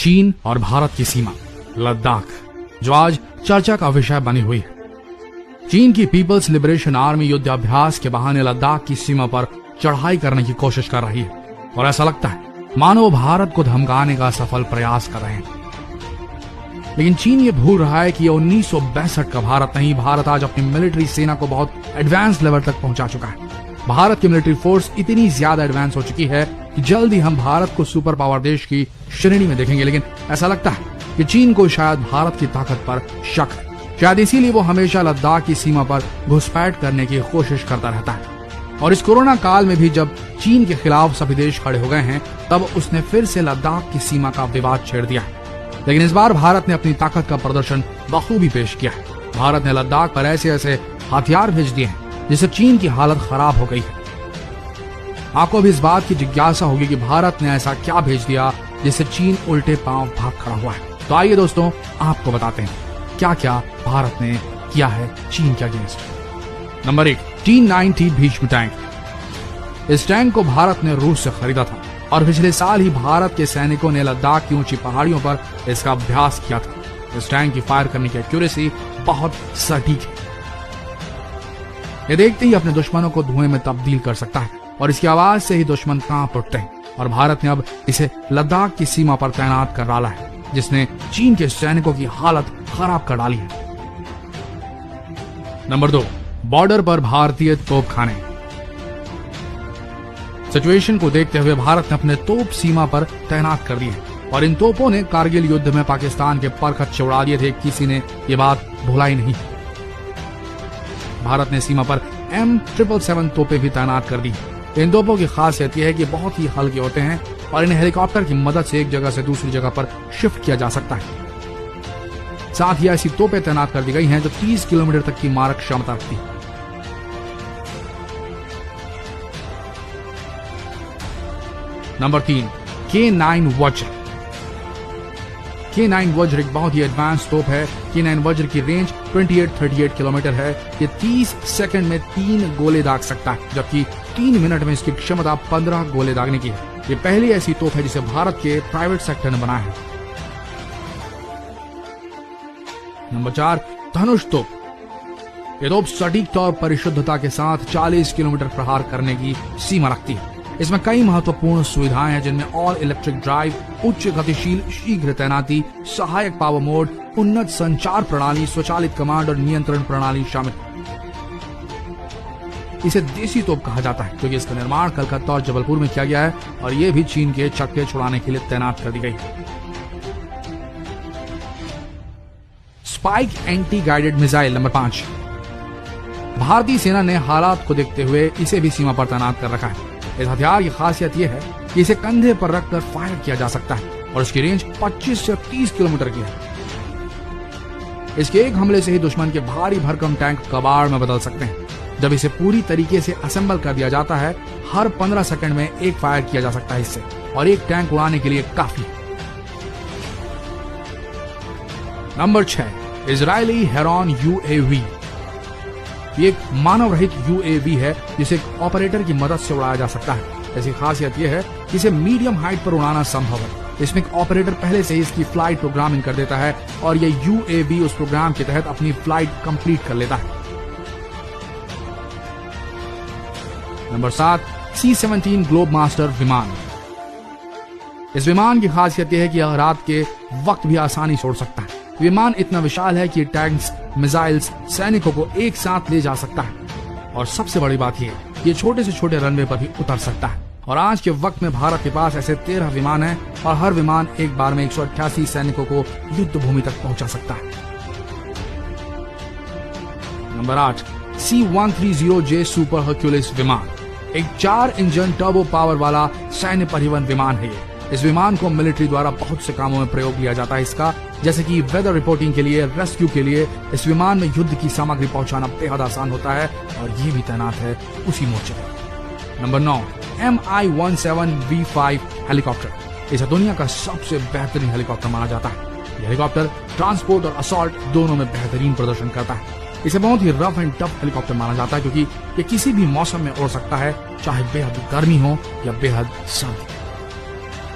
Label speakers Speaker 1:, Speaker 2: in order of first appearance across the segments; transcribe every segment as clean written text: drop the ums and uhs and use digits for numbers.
Speaker 1: चीन और भारत की सीमा लद्दाख, जो आज चर्चा का विषय बनी हुई है। चीन की पीपल्स लिबरेशन आर्मी युद्धाभ्यास के बहाने लद्दाख की सीमा पर चढ़ाई करने की कोशिश कर रही है और ऐसा लगता है मानो भारत को धमकाने का सफल प्रयास कर रहे हैं। लेकिन चीन ये भूल रहा है कि ये 1962 का भारत नहीं, भारत आज अपनी मिलिट्री सेना को बहुत एडवांस लेवल तक पहुंचा चुका है। भारत की मिलिट्री फोर्स इतनी ज्यादा एडवांस हो चुकी है कि जल्द ही हम भारत को सुपर पावर देश की श्रेणी में देखेंगे। लेकिन ऐसा लगता है कि चीन को शायद भारत की ताकत पर शक है, शायद इसीलिए वो हमेशा लद्दाख की सीमा पर घुसपैठ करने की कोशिश करता रहता है। और इस कोरोना काल में भी जब चीन के खिलाफ सभी देश खड़े हो गए हैं, तब उसने फिर से लद्दाख की सीमा का विवाद छेड़ दिया। लेकिन इस बार भारत ने अपनी ताकत का प्रदर्शन बखूबी पेश किया है। भारत ने लद्दाख पर ऐसे ऐसे हथियार भेज दिए हैं जिससे चीन की हालत खराब हो गई है। आपको भी इस बात की जिज्ञासा होगी कि भारत ने ऐसा क्या भेज दिया जिससे चीन उल्टे पांव भाग खड़ा हुआ है। तो आइए दोस्तों, आपको बताते हैं क्या क्या भारत ने किया है चीन के against. Number 1, T-90 Bhishma tank. इस टैंक को भारत ने रूस से खरीदा था और पिछले साल ही भारत के सैनिकों ने लद्दाख की ऊंची पहाड़ियों पर इसका अभ्यास किया था। इस टैंक की फायर करने की एक्यूरेसी बहुत सटीक है। ये देखते ही अपने दुश्मनों को धुएं में तब्दील कर सकता है और इसकी आवाज से ही दुश्मन कांप उठते हैं। और भारत ने अब इसे लद्दाख की सीमा पर तैनात कर डाला है, जिसने चीन के सैनिकों की हालत खराब कर डाली है। नंबर 2, बॉर्डर पर भारतीय तोपखाने। सिचुएशन को देखते हुए भारत ने अपने तोप सीमा पर तैनात कर दिए और इन तोपों ने कारगिल युद्ध में पाकिस्तान के परखच उड़ा दिए थे। किसी ने ये बात भुला ही नहीं। भारत ने सीमा पर M777 तोपें भी तैनात कर दी। इन तोपों की खासियत यह है कि बहुत ही हल्के होते हैं और इन्हें हेलीकॉप्टर की मदद से एक जगह से दूसरी जगह पर शिफ्ट किया जा सकता है। साथ ही ऐसी तोपें तैनात कर दी गई हैं जो 30 किलोमीटर तक की मारक क्षमता रखती है। नंबर 3, K9 वज्र। K9 वज्र एक बहुत ही एडवांस तोप है। K9 वज्र की रेंज 28-38 किलोमीटर है। ये 30 सेकंड में 3 गोले दाग सकता है, जबकि 3 मिनट में इसकी क्षमता 15 गोले दागने की है। ये पहली ऐसी तोप है जिसे भारत के प्राइवेट सेक्टर ने बनाया है। नंबर 4, धनुष तोप। ये तोप सटीकता और परिशुद्धता के साथ 40 किलोमीटर प्रहार करने की सीमा रखती है। इसमें कई महत्वपूर्ण सुविधाएं हैं, जिनमें ऑल इलेक्ट्रिक ड्राइव, उच्च गतिशील शीघ्र तैनाती, सहायक पावर मोड, उन्नत संचार प्रणाली, स्वचालित कमांड और नियंत्रण प्रणाली शामिल। इसे देसी तोप कहा जाता है क्योंकि इसका निर्माण कलकत्ता और जबलपुर में किया गया है और यह भी चीन के चक्के छुड़ाने के लिए तैनात कर दी गई है। Spike anti guided missile. Number 5, भारतीय सेना ने हालात को देखते हुए इसे भी सीमा पर तैनात कर रखा है। इस हथियार की खासियत यह है कि इसे कंधे पर रखकर फायर किया जा सकता है और इसकी रेंज 25 से 30 किलोमीटर की है। इसके एक हमले से ही दुश्मन के भारी भरकम टैंक कबाड़ में बदल सकते हैं। जब इसे पूरी तरीके से असेंबल कर दिया जाता है, हर 15 सेकंड में एक फायर किया जा सकता है इससे, और एक टैंक उड़ाने के लिए काफी। Number 6, Israeli heron UAV। ये एक मानव रहित UAV है जिसे एक ऑपरेटर की मदद से उड़ाया जा सकता है। इसकी खासियत यह है कि इसे मीडियम हाइट पर उड़ाना संभव है। इसमें एक ऑपरेटर पहले से ही इसकी फ्लाइट प्रोग्रामिंग कर देता है और ये UAV उस प्रोग्राम के तहत अपनी फ्लाइट कंप्लीट कर लेता है। नंबर 7, C-17 ग्लोबमास्टर विमान। इस विमान की खासियत यह है कि यह रात के वक्त भी आसानी से उड़ सकता है। विमान इतना विशाल है कि टैंक्स, मिसाइल्स, सैनिकों को एक साथ ले जा सकता है और सबसे बड़ी बात यह, ये छोटे से छोटे रनवे पर भी उतर सकता है। और आज के वक्त में भारत के पास ऐसे 13 विमान हैं और हर विमान एक बार में 188 सैनिकों को युद्ध भूमि तक पहुंचा सकता है। नंबर 8, C-130J सुपर हर्क्यूलिस विमान। एक 4 इंजन टर्बो पावर वाला सैन्य परिवहन विमान है। इस विमान को मिलिट्री द्वारा बहुत से कामों में प्रयोग किया जाता है इसका, जैसे कि वेदर रिपोर्टिंग के लिए, रेस्क्यू के लिए। इस विमान में युद्ध की सामग्री पहुंचाना बेहद आसान होता है और ये भी तैनात है उसी मोर्चे पर। Number 9, Mi-17V5 helicopter. इसे दुनिया का सबसे बेहतरीन हेलीकॉप्टर माना जाता है। यह हेलीकॉप्टर ट्रांसपोर्ट और असॉल्ट दोनों में बेहतरीन प्रदर्शन करता है। इसे बहुत ही रफ एंड टफ हेलीकॉप्टर माना जाता है क्योंकि ये किसी भी मौसम में उड़ सकता है, चाहे बेहद गर्मी हो या बेहद सर्दी।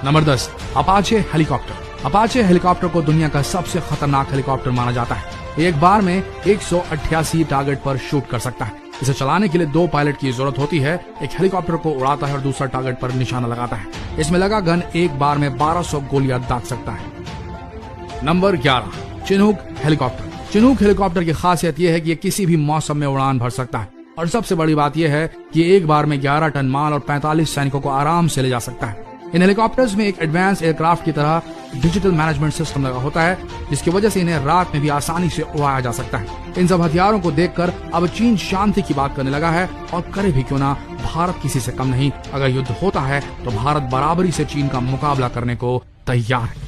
Speaker 1: Number 10, Apache helicopter. Apache helicopter को दुनिया का सबसे खतरनाक हेलीकॉप्टर माना जाता है। एक बार में 188 टारगेट पर शूट कर सकता है। इसे चलाने के लिए 2 पायलट की जरूरत होती है। एक हेलीकॉप्टर को उड़ाता है और दूसरा टारगेट पर निशाना लगाता है। इसमें लगा गन एक बार में 1200 गोलियां दाग सकता है। Number 11, Chinook helicopter. Chinook helicopter की खासियत यह है कि यह किसी भी मौसम में उड़ान भर सकता है और सबसे बड़ी बात यह है कि एक बार में 11 टन माल और 45 सैनिकों को आराम से ले जा सकता है। इन हेलीकॉप्टर्स में एक एडवांस एयरक्राफ्ट की तरह डिजिटल मैनेजमेंट सिस्टम लगा होता है, जिसकी वजह से इन्हें रात में भी आसानी से उड़ाया जा सकता है। इन सब हथियारों को देखकर अब चीन शांति की बात करने लगा है और करे भी क्यों ना, भारत किसी से कम नहीं। अगर युद्ध होता है तो भारत बराबरी से चीन का मुकाबला करने को तैयार है।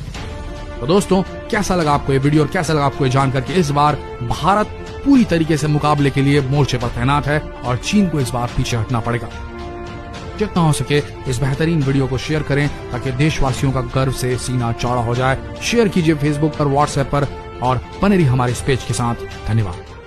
Speaker 1: तो दोस्तों, कैसा लगा आपको ये वीडियो और कैसा लगा आपको ये जानकर कि इस बार भारत पूरी तरीके से मुकाबले के लिए मोर्चे पर तैनात है और चीन को इस बार पीछे हटना पड़ेगा। जितना हो सके इस बेहतरीन वीडियो को शेयर करें ताकि देशवासियों का गर्व से सीना चौड़ा हो जाए। शेयर कीजिए फेसबुक पर, व्हाट्सएप पर और बने रहिए हमारे इस पेज के साथ। धन्यवाद।